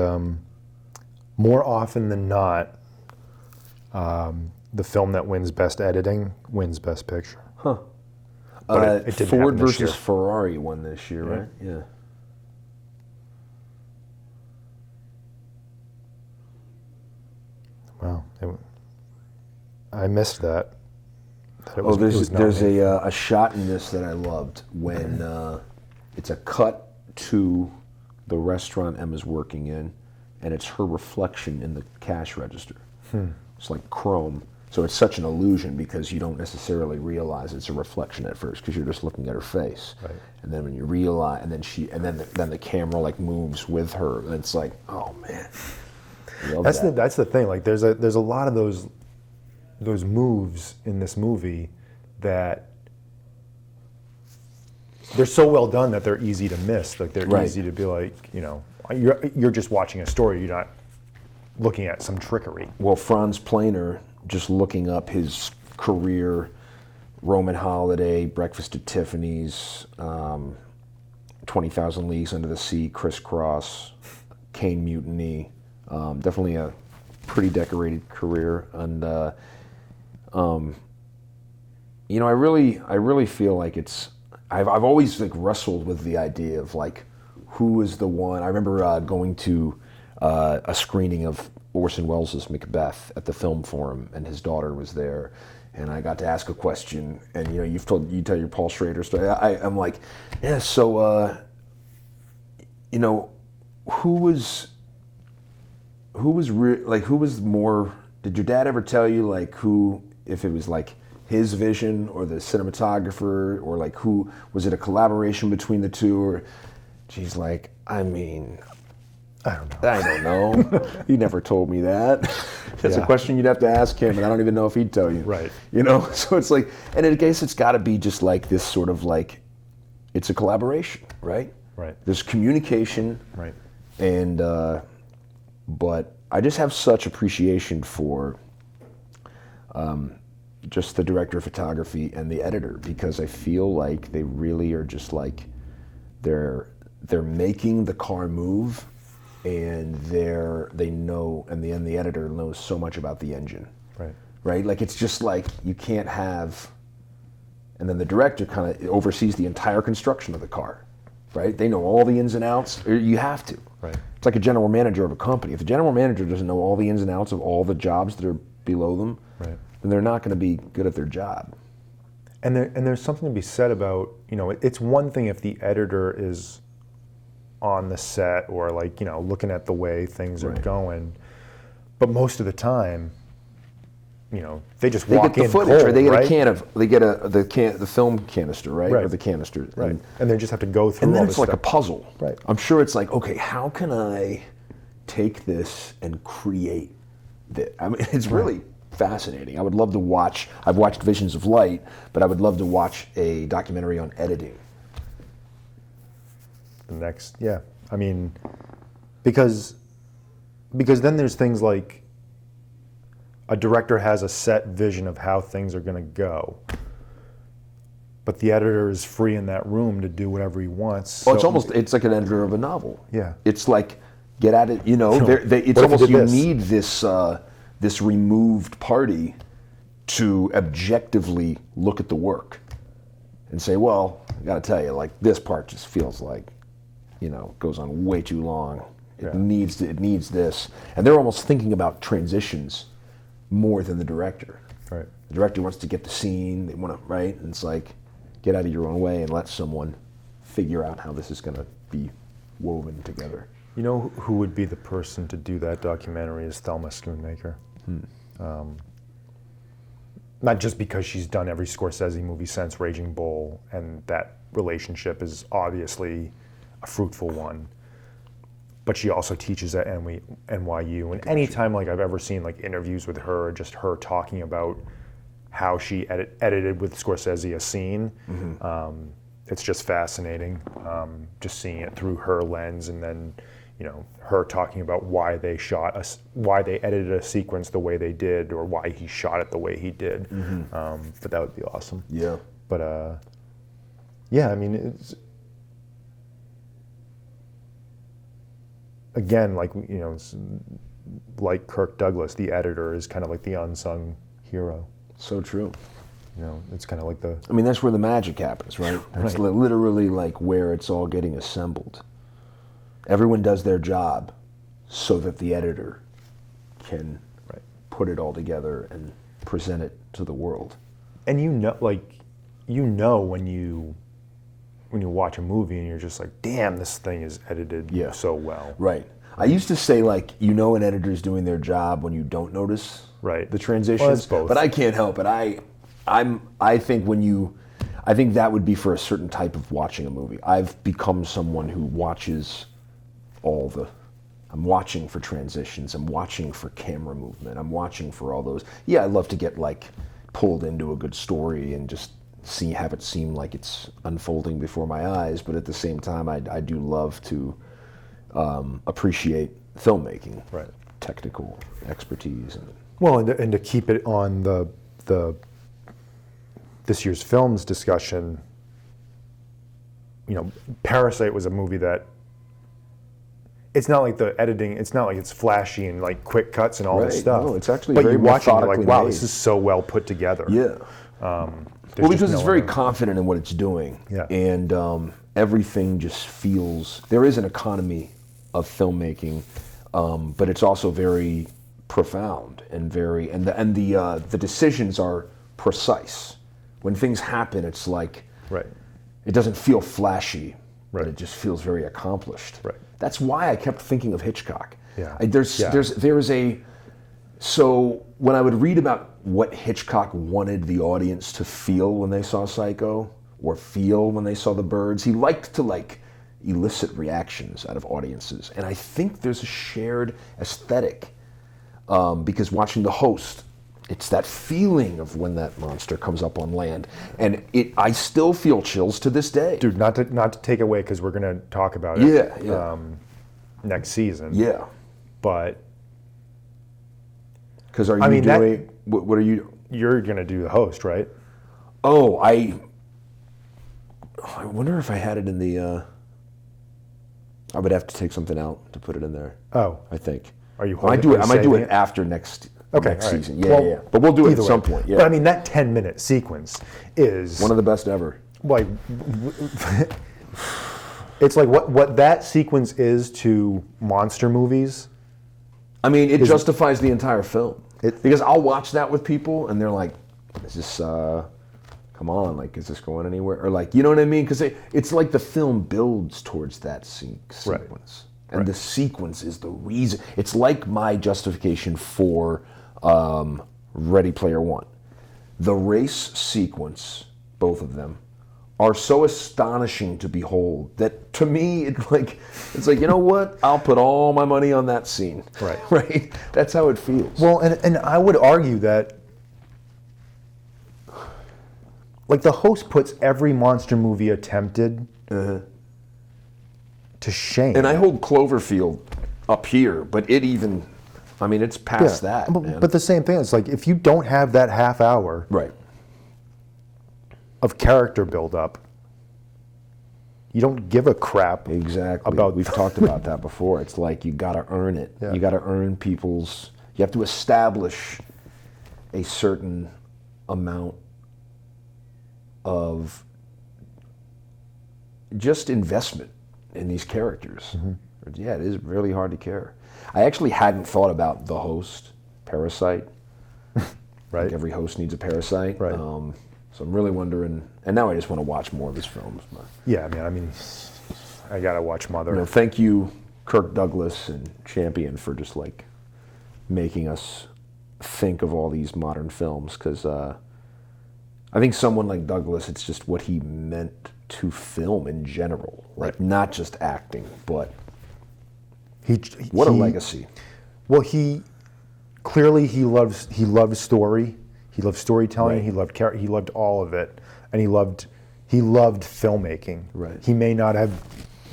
more often than not, the film that wins Best Editing wins Best Picture. Huh. But it didn't Ford happen this versus year. Ferrari won this year, right? Yeah. Wow. I missed that. There's a shot in this that I loved when it's a cut to the restaurant Emma's working in, and it's her reflection in the cash register. It's like chrome. So it's such an illusion because you don't necessarily realize it's a reflection at first because you're just looking at her face. Right. And then when you realize, and then the camera like moves with her, and it's like, oh man. That's the thing. Like there's a lot of those moves in this movie that they're so well done that they're easy to miss. Like they're easy to be like, you're just watching a story. You're not looking at some trickery. Well, Franz Planer, just looking up his career, Roman Holiday, Breakfast at Tiffany's, 20,000 Leagues Under the Sea, Crisscross, Caine Mutiny, definitely a pretty decorated career. And, I really feel like I've always like wrestled with the idea of like, who is the one. I remember going to a screening of Orson Welles' Macbeth at the Film Forum, and his daughter was there, and I got to ask a question, and you tell your Paul Schrader story. I'm like, yeah, so who was more? Did your dad ever tell you like who, if it was like his vision or the cinematographer, or like who was it, a collaboration between the two? Or she's like, I don't know. He never told me that. That's a question you'd have to ask him, and I don't even know if he'd tell you. Right. So it's like, and I guess it's got to be just like this sort of like, it's a collaboration, right? Right. There's communication. Right. And, but I just have such appreciation for just the director of photography and the editor, because I feel like they really are just like, they're making the car move, and they know, and the editor knows so much about the engine. Right? Like it's just like you can't have, and then the director kind of oversees the entire construction of the car. Right? They know all the ins and outs. You have to. Right. It's like a general manager of a company. If the general manager doesn't know all the ins and outs of all the jobs that are below them, right, then they're not going to be good at their job. And there's something to be said about, it's one thing if the editor is on the set or like, looking at the way things are going, but most of the time, they just walk in cold, or they get right? a can of, the film canister, right? Right. Or the canister. Right. And they just have to go through and then all it's this like stuff. a puzzle. Right. I'm sure it's like, okay, how can I take this and create this? I mean, it's really fascinating. I would love to watch, I've watched Visions of Light, but I would love to watch a documentary on editing. I mean, because then there's things like a director has a set vision of how things are going to go, but the editor is free in that room to do whatever he wants. Well, it's like an editor of a novel. Yeah. It's like, get at it, it's almost, you need this removed party to objectively look at the work and say, well, I got to tell you, like this part just feels like, goes on way too long. It needs this, and they're almost thinking about transitions more than the director. Right. The director wants to get the scene. They want to, right? And it's like, get out of your own way and let someone figure out how this is going to be woven together. You know who would be the person to do that documentary is Thelma Schoonmaker. Not just because she's done every Scorsese movie since Raging Bull, and that relationship is obviously a fruitful one, but she also teaches at NYU. And anytime like I've ever seen like interviews with her, just her talking about how she edited with Scorsese a scene, it's just fascinating, just seeing it through her lens, and then her talking about why they edited a sequence the way they did, or why he shot it the way he did. But that would be awesome. Yeah. But yeah, I mean, it's, again, like it's like Kirk Douglas, the editor is kind of like the unsung hero. So true. It's kind of like the... I mean, that's where the magic happens, right? It's literally like where it's all getting assembled. Everyone does their job so that the editor can put it all together and present it to the world. And when you watch a movie and you're just like, damn, this thing is edited so well. Right. I used to say, like, an editor's doing their job when you don't notice the transitions. Well, it's both. But I can't help it. I think that would be for a certain type of watching a movie. I've become someone who watches I'm watching for transitions, I'm watching for camera movement, I'm watching for all those. Yeah, I love to get pulled into a good story and just have it seem like it's unfolding before my eyes, but at the same time I do love to appreciate filmmaking, technical expertise. And to keep it on the this year's films discussion, Parasite was a movie that it's not like the editing, it's not like it's flashy and like quick cuts and all this stuff. No, it's actually but very you watch it and you're like, wow, made. this is so well put together. Yeah. Well, because it's very confident in what it's doing. Yeah. And everything just feels, there is an economy of filmmaking, but it's also very profound and the decisions are precise. When things happen, it's like, it doesn't feel flashy, but it just feels very accomplished. Right. That's why I kept thinking of Hitchcock. Yeah. So when I would read about what Hitchcock wanted the audience to feel when they saw Psycho, or feel when they saw The Birds, he liked to elicit reactions out of audiences. And I think there's a shared aesthetic, because watching The Host, it's that feeling of when that monster comes up on land, and I still feel chills to this day. Dude, not to take away, because we're going to talk about it next season. Yeah. But because what are you? You're going to do The Host, right? Oh, I wonder if I had it in the. I would have to take something out to put it in there. Oh, I think. Are you? I might do it after next season. Yeah, yeah. But we'll do it at some point. Yeah. But I mean, that 10-minute sequence is one of the best ever. Like, it's like what that sequence is to monster movies. I mean, it justifies the entire film. Because I'll watch that with people, and they're like, "Is this? Come on, is this going anywhere?" Or you know what I mean? Because it's like the film builds towards that sequence. And the sequence is the reason. It's like my justification for Ready Player One. The race sequence, both of them, are so astonishing to behold that to me it's like, you know what? I'll put all my money on that scene. Right. Right? That's how it feels. Well, and I would argue that The Host puts every monster movie attempted to shame. And I hold Cloverfield up here, but it's past that. But the same thing, it's like if you don't have that half hour of character build-up, you don't give a crap. Exactly. About We've talked about that before. It's like you got to earn it. Yeah. You got to earn you have to establish a certain amount of just investment in these characters. Mm-hmm. Yeah, it is really hard to care. I actually hadn't thought about The Host, Parasite. Right. Every host needs a parasite. Right. So I'm really wondering, and now I just want to watch more of his films. But, yeah, I mean, I gotta watch Mother. Thank you, Kirk Douglas and Champion, for just making us think of all these modern films, because I think someone like Douglas, it's just what he meant to film in general, not just acting, but what a legacy. Well, he loved story. He loved storytelling. He loved all of it, and he loved he loved filmmaking. Right. He may not have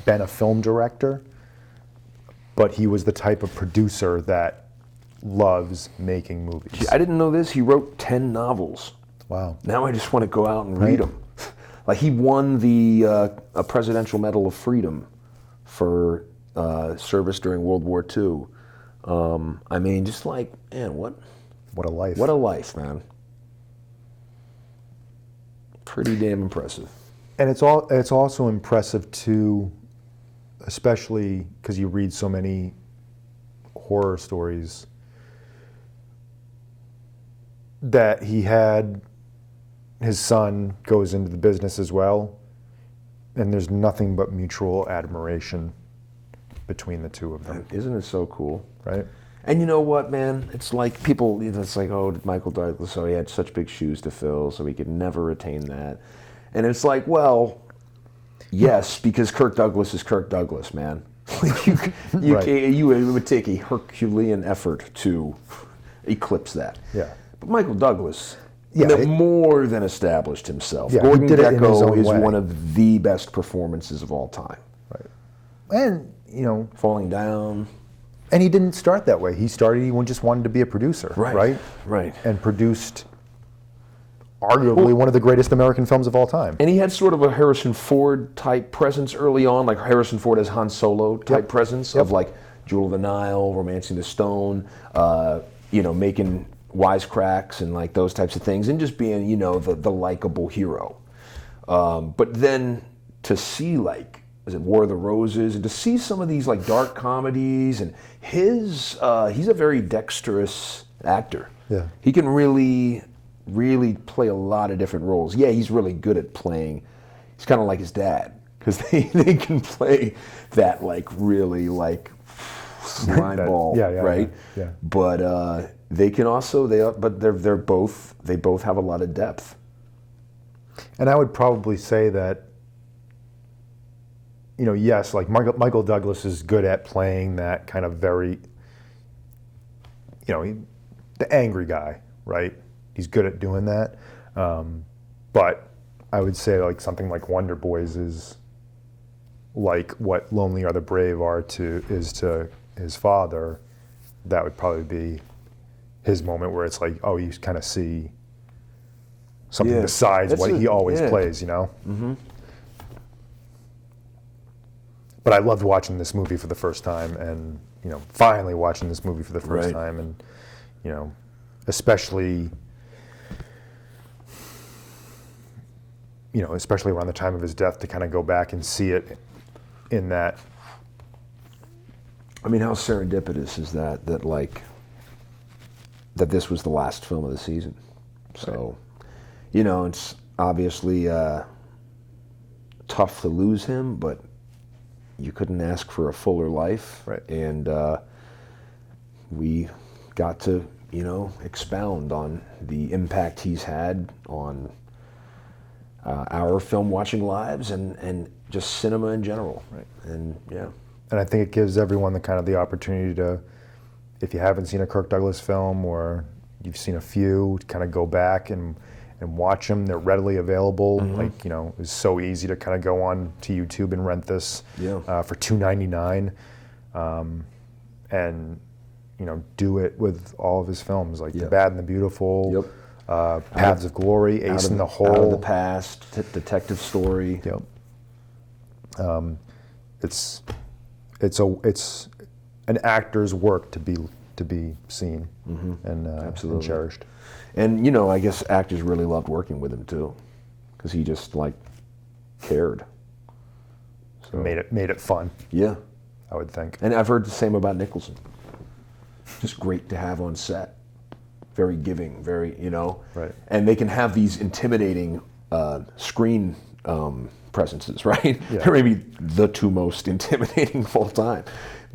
been a film director, but he was the type of producer that loves making movies. Gee, I didn't know this. He wrote 10 novels. Wow. Now I just want to go out and read them. Like he won the a Presidential Medal of Freedom for service during World War II. I mean, just like, man, what a life. What a life, man. Pretty damn impressive. And it's also impressive too, especially because you read so many horror stories, that he had his son goes into the business as well, and there's nothing but mutual admiration between the two of them. Isn't it so cool? Right? And you know what, man? It's like people, it's like, oh, Michael Douglas, so he had such big shoes to fill, so he could never attain that. And it's like, well, yes, because Kirk Douglas is Kirk Douglas, man. It would take a Herculean effort to eclipse that. Yeah. But Michael Douglas, Yeah, more than established himself. Yeah, he Gordon did it in his Gekko own is way. one of the best performances of all time. Right. And, you know, Falling Down. and he didn't start that way. He just wanted to be a producer, right? Right. And produced arguably one of the greatest American films of all time. And he had sort of a Harrison Ford type presence early on, like Harrison Ford as Han Solo type presence of like Jewel of the Nile, Romancing the Stone, making wisecracks and like those types of things, and just being, the likable hero. But then to see was it War of the Roses, and to see some of these like dark comedies, and he's a very dexterous actor. Yeah. He can really play a lot of different roles. Yeah, he's really good at playing. He's kind of like his dad, because they can play that like really like slime ball, right? Yeah. But they can also they both have a lot of depth. And I would probably say that, yes, like Michael Douglas is good at playing that kind of very, the angry guy, right? He's good at doing that. But I would say like something like Wonder Boys is like what Lonely Are the Brave is to his father. That would probably be his moment where it's like, oh, you kind of see something besides what he always plays, Mm-hmm. But I loved watching this movie for the first time, and finally watching this movie for the first time, and especially around the time of his death, to kind of go back and see it in that. I mean, how serendipitous is that this was the last film of the season. So, it's obviously tough to lose him, but you couldn't ask for a fuller life. Right. And we got to, expound on the impact he's had on our film watching lives and just cinema in general. Right. And And I think it gives everyone the opportunity to, if you haven't seen a Kirk Douglas film or you've seen a few, to kind of go back and watch them. They're readily available. Mm-hmm. It's so easy to kind of go on to YouTube and rent this for $2.99, and do it with all of his films, like The Bad and the Beautiful, Paths of Glory, Ace in the Hole, Out of the Past, Detective Story. Yep. It's an actor's work to be seen and cherished. And I guess actors really loved working with him too, because he just cared. So Made it fun. Yeah, I would think. and I've heard the same about Nicholson. Just great to have on set. Very giving, very Right. And they can have these intimidating screen presences, right? Yeah. They're maybe the two most intimidating of all time,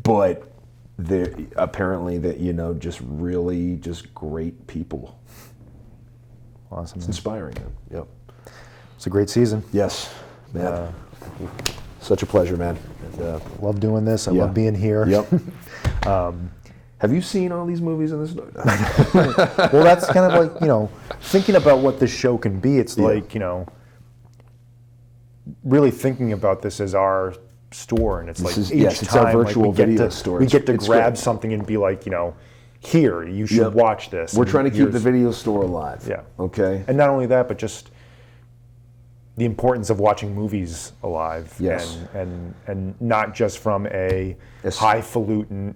but they're apparently that just really just great people. Awesome. It's inspiring. Yep. It's a great season. Yes, man. Such a pleasure, man. And, Love doing this. I love being here. Yep. Have you seen all these movies in this? Well, that's kind of like, thinking about what this show can be. It's like, really thinking about this as our store, and it's like each yes, it's time our virtual we get video to, store. we get to It's grab great. something and be like, here, you should watch this. We're And trying to keep the video store alive. Yeah. Okay. And not only that, but just the importance of watching movies alive. Yes. And not just from a highfalutin,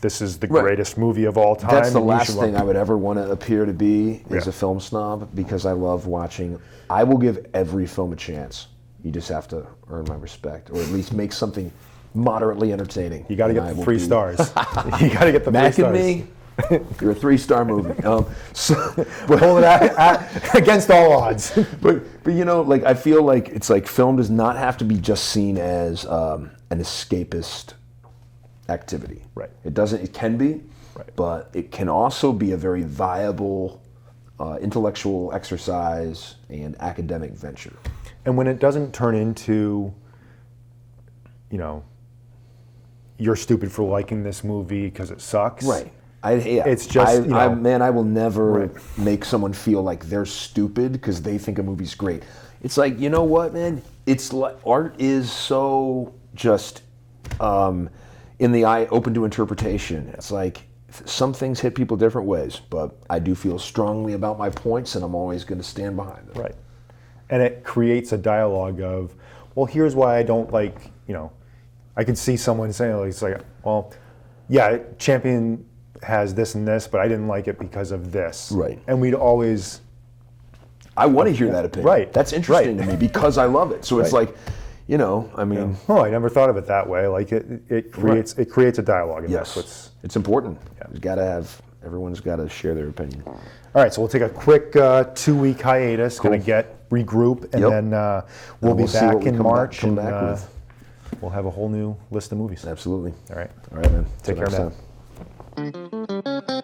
this is the Right. greatest movie of all time. That's the and you last should thing I would ever want to appear to be is Yeah. a film snob, because I love watching. I will give every film a chance. You just have to earn my respect, or at least make something moderately entertaining. You got to And get I the will 3 be- stars. You got to get the 3 Mac stars. and me, you're a 3-star movie. Hold it against all odds. But like, I feel like it's like film does not have to be just seen as an escapist activity. Right. It doesn't. It can be, Right. but it can also be a very viable intellectual exercise and academic venture. And when it doesn't turn into, you're stupid for liking this movie because it sucks. Right. It's just, I will never Right. make someone feel like they're stupid because they think a movie's great. It's like, you know what, man? It's like art is so just in the eye, open to interpretation. It's like some things hit people different ways, but I do feel strongly about my points, and I'm always going to stand behind them. Right. And it creates a dialogue of, well, here's why I don't like, I could see someone saying, it's like, well, yeah, Champion has this and this, but I didn't like it because of this. Right. And we'd always... I want to hear that opinion. Right. That's interesting Right. to me because I love it. So it's Right. like, I mean... Oh, I never thought of it that way. Like it creates a dialogue, and Yes, that's what's... it's important. You got to have, everyone's got to share their opinion. All right, so we'll take a quick 2-week hiatus, Cool. kind of regroup, and Yep. then we'll And be we'll see what back we in come March, come and back with. we'll have a whole new list of movies. Absolutely. All right. All right, man. Take Till care, next man. time.